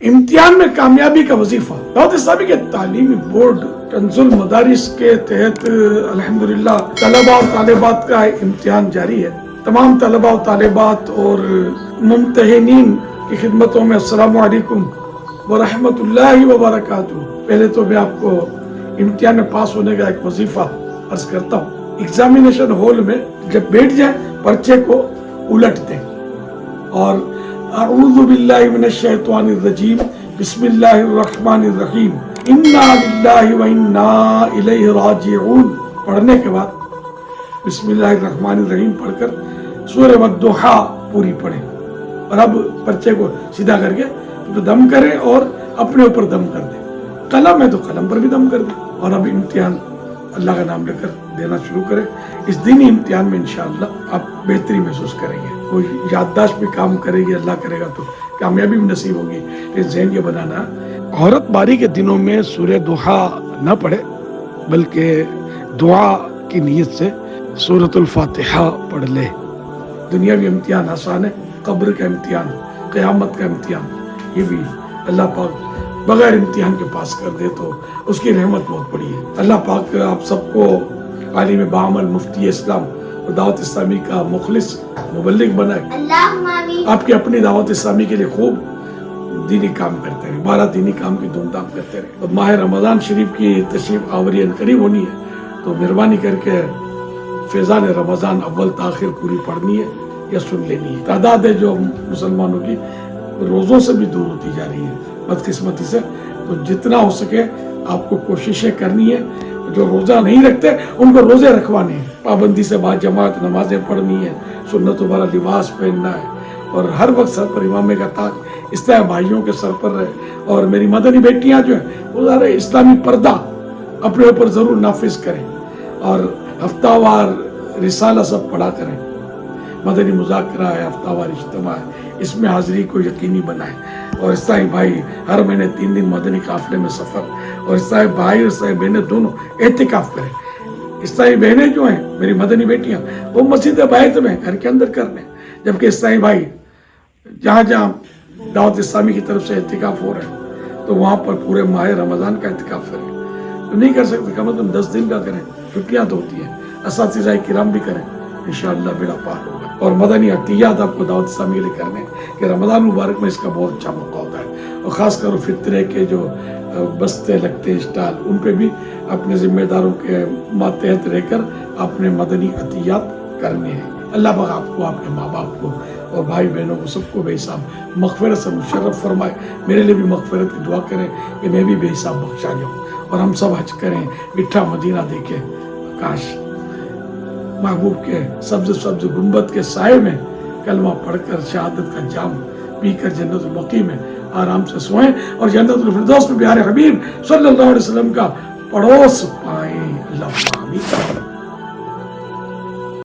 इम्तिहान में कामयाबी का वजीफा। दावत इस्लामी के तालीमी बोर्ड कंजुल मदारिस के तहत अल्हम्दुलिल्लाह तलबा और तालिबात का इम्तिहान जारी है। तमाम तलबा और तालिबात और मुम्तहिनीन की खिदमतों में अस्सलामु अलैकुम व रहमतुल्लाहि व बरकातुहू। पहले तो मैं आपको इम्तिहान में पास होने का एक वजीफा अर्ज करता हूँ। एग्जामिनेशन हॉल में जब बैठ जाए पर्चे को उलट दें और अऊज़ु बिल्लाहि मिनश शैतानिर रजीम बिस्मिल्लाहिर रहमानिर रहीम इन्ना लिल्लाहि व इन्ना इलैहि राजिऊन पढ़ने के बाद बिस्मिल्लाहिर रहमानिर रहीम पढ़कर सूरह वद्दुहा पूरी पढ़ें। और अब पर्चे को सीधा करके तो दम करें और अपने ऊपर दम कर दें। कलम है तो कलम पर भी दम कर दें। और अब इम्तिहान अल्लाह का नाम लेकर देना शुरू करें। इस दिन ही इम्तिहान में इंशाअल्लाह आप बेहतरी महसूस करेंगे। वो याददाश्त भी काम करेगी, अल्लाह करेगा तो कामयाबी भी नसीब होगी। इस ज़हन ये बनाना, औरत बारी के दिनों में सूरह दुहा न पढ़े बल्कि दुआ की नीयत से सूरतुल फातिहा पढ़ ले। दुनियावी इम्तिहान आसान है, कब्र का इम्तिहान, क़यामत का इम्तिहान, ये भी अल्लाह पाक बगैर इम्तिहान के पास कर दे तो उसकी रहमत बहुत बड़ी है। अल्लाह पाक आप सबको आलिम बामल मुफ्ती इस्लाम और दावत इस्लामी का मुखलिस मुबल्लिग बनाए। आपकी अपनी दावत इस्लामी के लिए खूब दीनी काम करते रहे, 12 दीनी काम की धूमधाम करते रहे। अब माह रमज़ान शरीफ की तशरीफ आवरी करीब होनी है तो मेहरबानी करके फैज़ान रमज़ान अव्वल ताखिर पूरी पढ़नी है या सुन लेनी है। तादाद है जो मुसलमानों की रोज़ों से भी दूर होती जा रही है बदकिस्मती से। तो जितना हो सके आपको कोशिशें करनी है। जो रोज़ा नहीं रखते उनको रोज़े रखवाने हैं, पाबंदी से बाद जमात नमाजें पढ़नी है, सुन्नतों वाला लिबास पहनना है और हर वक्त सर पर इमामे का ताज इस तरह भाइयों के सर पर रहे। और मेरी मदनी बेटियां जो हैं वो ज़रा इस्लामी पर्दा अपने ऊपर ज़रूर नाफिज करें और हफ्तावार रिसाला सब पढ़ा करें। मदनी मुज़ाकरा है, हफ्तावार इज्तिमा है, इसमें हाजिरी को यकीनी बनाएं। और ईसाई भाई हर महीने 3 दिन मदनी काफिले में सफ़र, और ईसाई भाई और ईसाई बहनें दोनों एहतिकाफ करें। ईसाई बहनें जो हैं मेरी मदनी बेटियां वो मस्जिद बैत में घर के अंदर कर लें, जबकि ईसाई भाई जहाँ जहाँ दावत इस्लामी की तरफ से एहतिकाफ हो रहे हैं तो वहाँ पर पूरे माह रमज़ान का एहतिकाफ करें। तो नहीं कर सकते कम से कम 10 दिन का करें, छुट्टियाँ तो होती हैं। असातिज़ाए किराम भी करें, इंशाअल्लाह बेड़ा पार होगा। और मदनी अतियात आपको दावत इस्लामी के लिए करने कि रमज़ान मुबारक में इसका बहुत अच्छा मौका होता है। और ख़ास कर फितरे के जो बस्ते लगते स्टाल उन पे भी अपने ज़िम्मेदारों के मातहत रहकर अपने मदनी अतियात करने हैं। अल्लाह पाक आपको, आपके माँ बाप को और भाई बहनों को सबको बेहिसाब मग़फ़िरत से मुशर्रफ फरमाए। मेरे लिए भी मग़फ़िरत की दुआ करें कि मैं भी बेहिसाब बख्शा जाऊँ और हम सब हज करें, मिठा मदीना देखें। काश महबूब के सब्ज़ गुंबद के साए में कलमा पढ़कर शहादत का जाम पीकर जन्नतुल बकी में आराम से सोएं और जन्नतुल फिरदौस में प्यारे हबीब सल्लल्लाहु अलैहि वसल्लम का पड़ोस पाएं। अल्लाह आमीन।